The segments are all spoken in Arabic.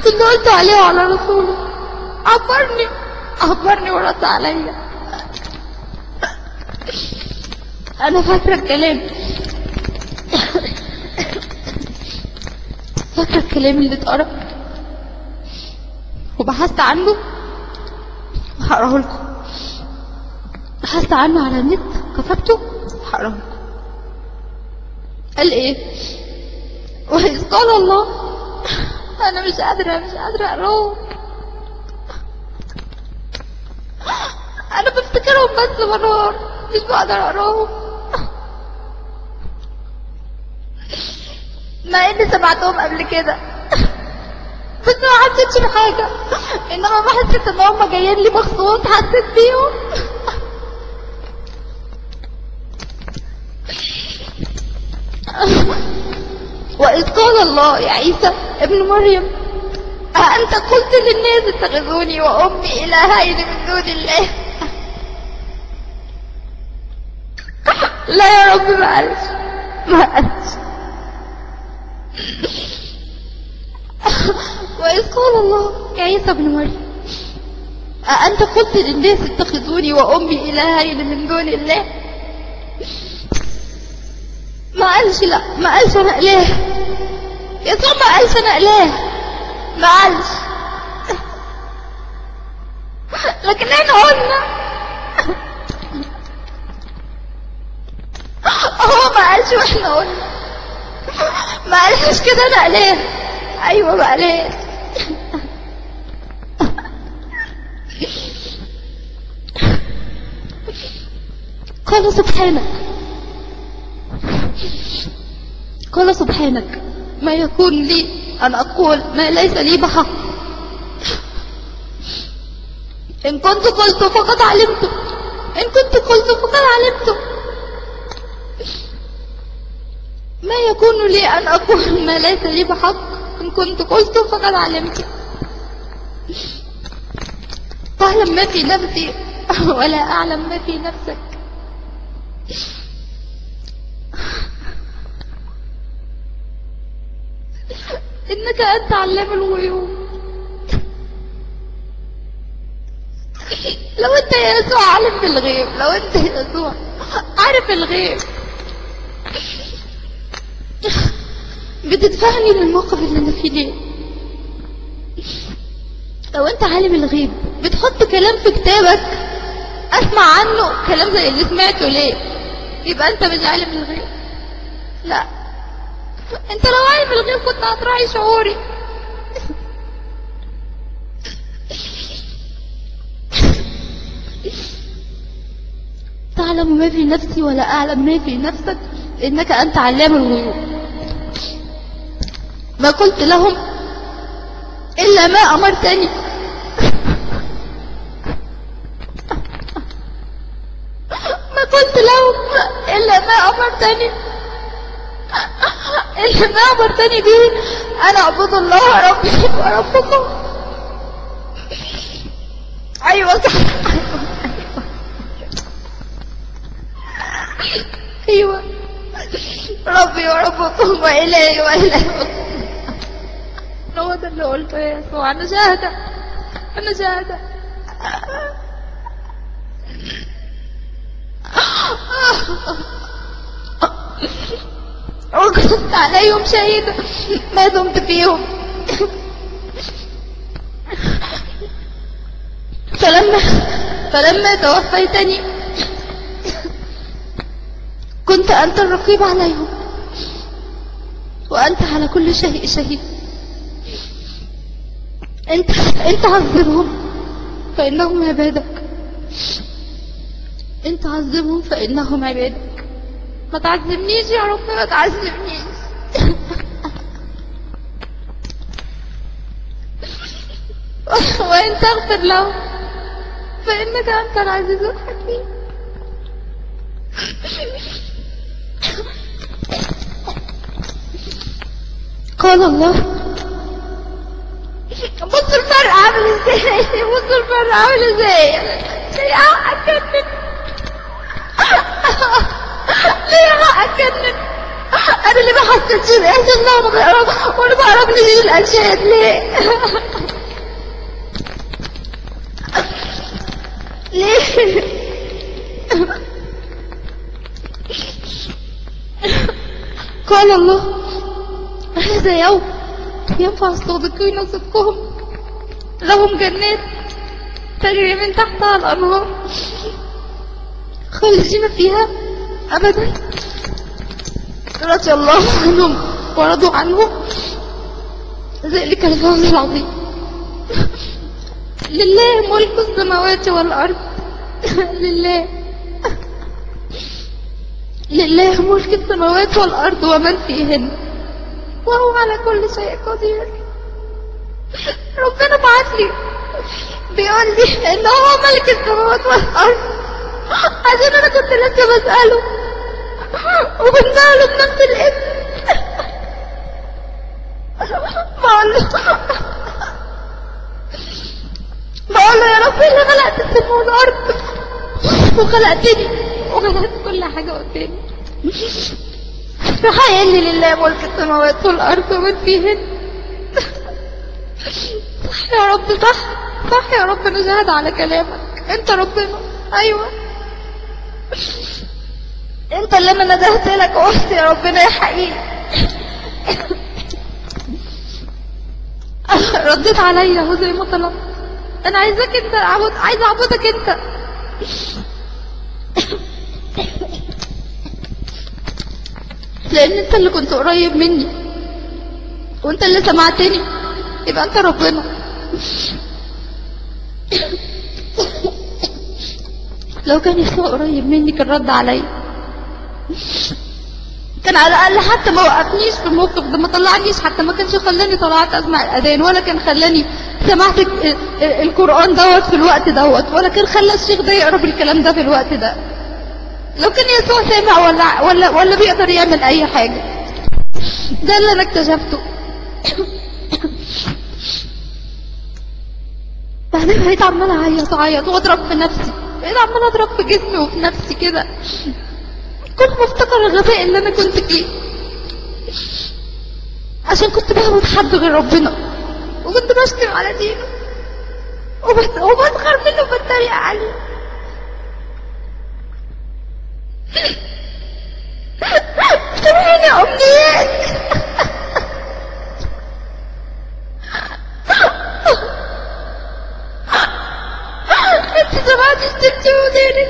شفت اللي قلت عليه وعلى رسوله، عبرني ورد عليا. انا فاكره الكلام، فاكره الكلام اللي اتقرا وبحثت عنه وهقراه لكم. بحثت عنه على النت، كتبته وهقراه لكم. قال ايه؟ وإذ قال الله، انا مش قادره اقراه، انا بفتكرهم بس مرار، مش بقدر اقراهم، مع اني سمعتهم قبل كده بس ما حسيتش بحاجه، انما ما حسيت ان هم جايين لي مخصوص، حسيت بيهم. وإذ قال الله يا عيسى ابن مريم أأنت قلت للناس اتخذوني وأمي إلهين من دون الله؟ لا يا رب، ما قالش. وإذ قال الله يا عيسى ابن مريم أأنت قلت للناس اتخذوني وأمي إلهين من دون الله؟ ما قالش، لا ما قالش انا اله، يسوع ما قالش انا اله، ما قالش. لكن احنا قلنا هو ما قالش واحنا قلنا، ما قالش كده انا اله. ايوه ما اله. قال سبحانك ما يكون لي أن أقول ما ليس لي بحق، إن كنت قلت فقد علمت، ما يكون لي أن أقول ما ليس لي بحق، إن كنت قلت فقد علمت. فاعلم ما في نفسي ولا أعلم ما في نفسك. إنك أنت علام الغيوب. لو أنت يا يسوع عالم بالغيب، لو أنت يا يسوع عارف الغيب، بتدفعني للموقف اللي أنا فيه ليه؟ لو أنت عالم الغيب بتحط كلام في كتابك أسمع عنه كلام زي اللي سمعته ليه؟ يبقى أنت مش عالم الغيب. لا، انت لو عالم الغيب كنت هتراعي شعوري. تعلم ما في نفسي ولا اعلم ما في نفسك، انك انت علام الغيوب. ما قلت لهم الا ما امرتني، ما قلت لهم الا ما امرتني به أنا أعبد الله ربي وربكم. أيوة صح، أيوة ربي وربكم وإلهي وإلهكم. هو ده اللي قلته يا يسوع. أنا شاهدة. وكنت عليهم شهيدة ما دمت فيهم. فلما توفيتني كنت أنت الرقيب عليهم، وأنت على كل شيء شهيد. أنت عذبهم فإنهم عبادك، أنت عذبهم فإنهم عبادك. ما تعذبنيش يا رب، ما تعذبنيش. وإن تغفر لهم فإنك أنت العزيز الحكيم. قال الله، بصوا الفرق عامل ازاي، ليه حق اتجنن، انا اللي ما حسيتش باحساس لما بقرب، وانا بعرف ليه الانشاد ليه؟ ليه؟ قال الله هذا يوم ينفع الصادقين صدقهم، لهم جنات تجري من تحتها الأنهار خالدين فيها أبدا، رضي الله عنهم ورضوا عنه، ذلك الفوز العظيم. لله ملك السماوات والأرض. لله ملك السماوات والأرض ومن فيهن، وهو على كل شيء قدير. ربنا بعتلي بيقول لي ان هو ملك السماوات والأرض، عشان انا كنت لسه بسأله وبنسأله بنفس الاسم. بقول له يا رب اللي خلقت السماء والأرض وخلقتني وخلقت كل حاجة قدامي، راح قايل لي لله ملك السماوات والأرض ومن فيهن. صح يا رب، صح يا رب، نشهد على كلامك، انت ربنا. ايوه انت اللي انا ندهت لك وقلت يا ربنا يا حقيقي. رديت عليا اهو زي ما طلبت، انا عايزك انت، عايز اعبدك انت. لان انت اللي كنت قريب مني وانت اللي سمعتني، يبقى انت ربنا. لو كان يسوع قريب مني كان رد عليا، كان على الاقل حتى ما وقفنيش في الموقف ده، ما طلعنيش، حتى ما كانش خلاني طلعت اسمع الاذان، ولا كان خلاني سمعت القران دوت في الوقت دوت، ولا كان خلى الشيخ ده يقرا الكلام ده في الوقت ده. لو كان يسوع سامع ولا بيقدر يعمل اي حاجه. ده اللي انا اكتشفته. بعدين بقيت عماله اعيط واضرب في نفسي، بقيت عماله اضرب في جسمي وفي نفسي كده، كنت بفتكر الغباء اللي انا كنت فيه، عشان كنت بعبد حد غير ربنا، وكنت بشتم على دينه وبسخر منه وبتريق عليه. سامحيني يا أمنيات. انت سمعتي ستي ودينك،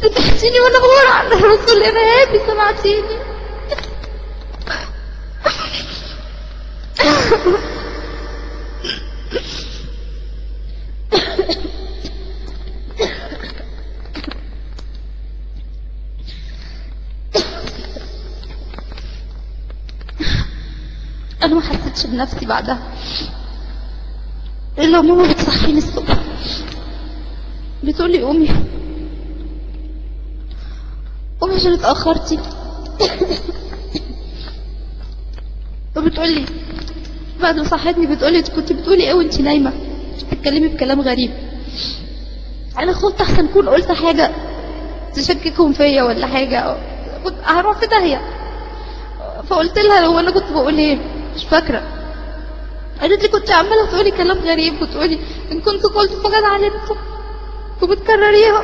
سمعتيني وانا بقول على الرسول الارهابي، سمعتيني. انا ما حسيتش بنفسي بعدها الا ماما بتصحيني الصبح بتقولي قومي عشان اتأخرتي. وبتقولي بعد ما صحتني بتقولي كنت بتقولي ايه وانتي نايمة، بتتكلمي بكلام غريب. انا خفت احسن اكون قلت حاجة تشككهم فيا ولا حاجة، كنت هروح في داهية. فقلت لها لو انا كنت بقول ايه، مش فاكرة. قالت لي كنت عمالة تقولي كلام غريب، وتقولي ان كنت قلت فقد علمتم، وبتكرريها.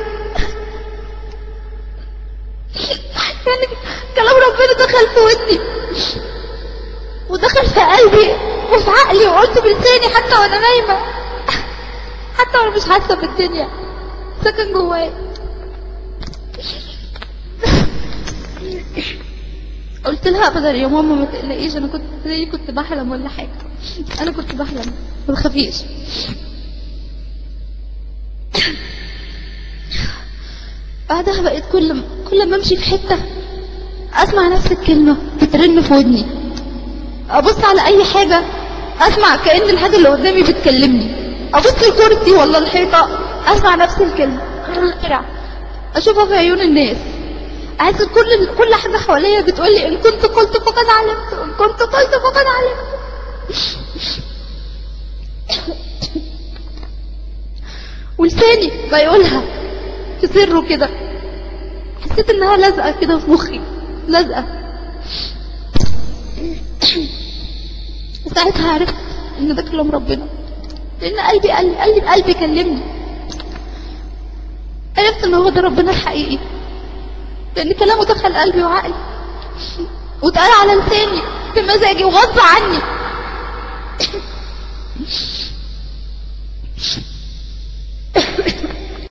يعني كلام ربنا دخل في ودني ودخل في قلبي وفي عقلي، وقلت بلساني حتى وانا نايمة، حتى وانا مش حاسة بالدنيا، سكن جواي. قلت لها ابدا يا ماما ما تقلقيش، انا كنت بحلم ولا حاجة، انا كنت بحلم، ما تخافيش. بعدها بقيت كل ما امشي في حتة اسمع نفس الكلمة بترن في ودني، ابص على اي حاجة اسمع كأن الحاجة اللي قدامي بتكلمني، ابص الكرسي ولا الحيطة اسمع نفس الكلمة، اشوفها في عيون الناس، احس كل حاجة حواليا بتقولي ان كنت قلت فقد علمت، ان كنت قلت فقد علمت. ولساني بيقولها في سره كده، حسيت انها لازقة كده في مخي، لازقة. ساعتها عرفت ان ده كلام ربنا، لان قلبي كلمني. عرفت ان هو ده ربنا الحقيقي، لان كلامه دخل قلبي وعقلي واتقال على لساني بمزاجي وغصب عني.